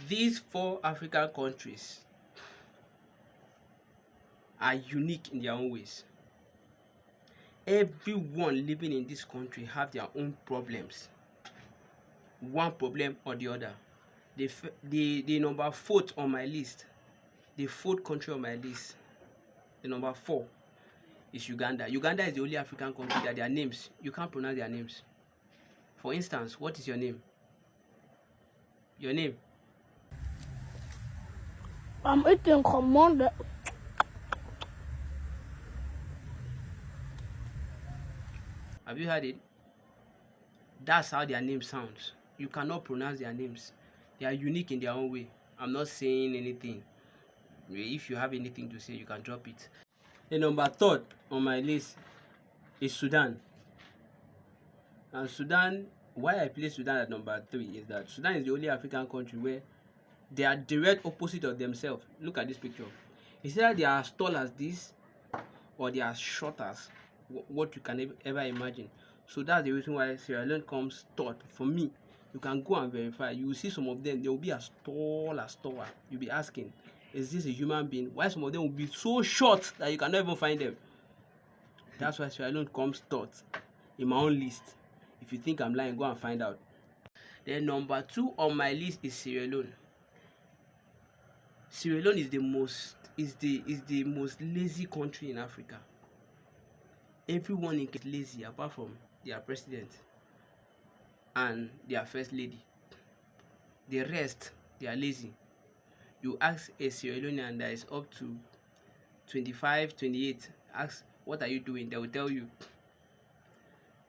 These 4 African countries are unique in their own ways. Everyone living in this country have their own problems, one problem or the other. The number 4th on my list, the 4th country on my list, the number 4 is Uganda. Uganda is the only African country that their names, you can't pronounce their names. For instance, what is your name? Your name? I'm eating command. Have you heard it? That's how their name sounds. You cannot pronounce their names. They are unique in their own way. I'm not saying anything. If you have anything to say, you can drop it. The number 3rd on my list is Sudan. And Sudan, why I place Sudan at number 3 is that Sudan is the only African country where they are direct opposite of themselves. Look at this picture. It's either they are as tall as this or they are short as what you can ever imagine. So that's the reason why Sierra Leone comes third. For me, you can go and verify. You will see some of them, they will be as tall as tall. You'll be asking, is this a human being? Why some of them will be so short that you cannot even find them? That's why Sierra Leone comes third in my own list. If you think I'm lying, go and find out. Then number 2 on my list is Sierra Leone. Sierra Leone is the most lazy country in Africa. Everyone is lazy apart from their president and their first lady. The rest, they are lazy. You ask a Sierra Leonean that is up to 25, 28, ask, what are you doing? They will tell you,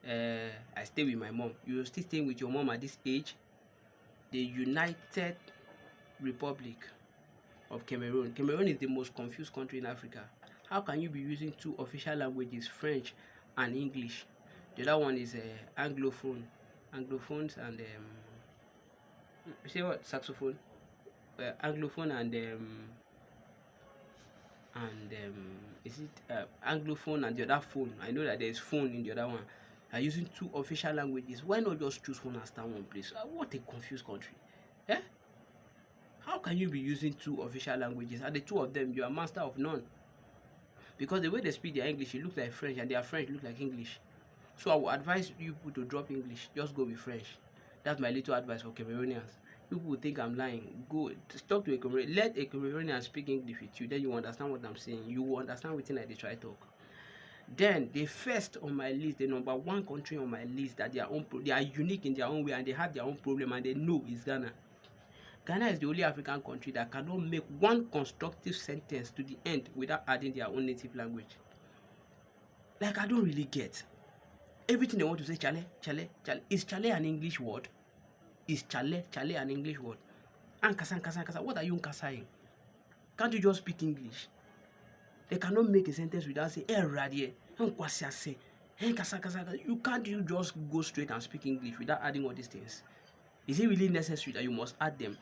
I stay with my mom. You're still staying with your mom at this age? The United Republic of Cameroon. Cameroon is the most confused country in Africa. How can you be using 2 official languages, French and English? The other one is Anglophone. Anglophones and say what? Saxophone. Anglophone and is it Anglophone and the other phone? I know that there is phone in the other one. Are using 2 official languages. Why not just choose one and stand one place? What a confused country. Eh? How can you be using 2 official languages? And the 2 of them, you are master of none. Because the way they speak their English, it looks like French, and their French look like English. So I would advise you people to drop English. Just go with French. That's my little advice for Cameroonians. People think I'm lying. Go talk to a Cameroonian. Let a Cameroonian speak English with you. Then you understand what I'm saying. You will understand what I try to talk. Then the first on my list, the number 1 country on my list that they are unique in their own way and they have their own problem and they know is Ghana. Ghana is the only African country that cannot make one constructive sentence to the end without adding their own native language. Like, I don't really get. Everything they want to say, chale, chale, chale. Is chale an English word? Is chale, chale an English word? Ankasa, ankasa, ankasa. What are you ankasaying? Can't you just speak English? They cannot make a sentence without saying, radie, ankwasiase, ankasa, ankasa. You can't just go straight and speak English without adding all these things. Is it really necessary that you must add them?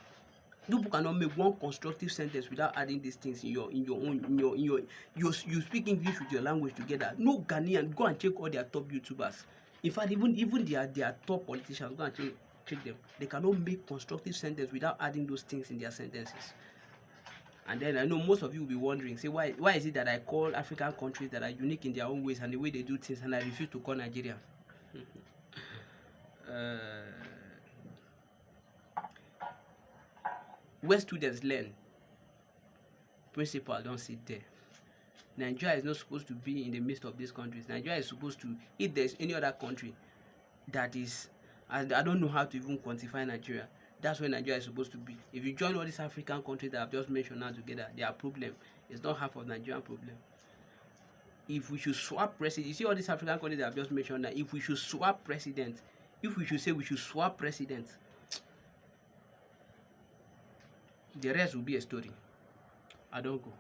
People cannot make one constructive sentence without adding these things you speak English with your language together. No Ghanaian, go and check all their top YouTubers. In fact, even their top politicians, go and check them. They cannot make constructive sentence without adding those things in their sentences. And then I know most of you will be wondering, say, why is it that I call African countries that are unique in their own ways and the way they do things, and I refuse to call Nigeria? Where students learn, principal don't sit there. Nigeria is not supposed to be in the midst of these countries. Nigeria is supposed to, if there's any other country that is, and I don't know how to even quantify Nigeria, that's where Nigeria is supposed to be. If you join all these African countries that I've just mentioned now together, their problem is not half of Nigerian problem. If we should swap president, you see all these African countries that I've just mentioned now, if we should swap president, if we should say we should swap president, the rest will be a story. I don't go.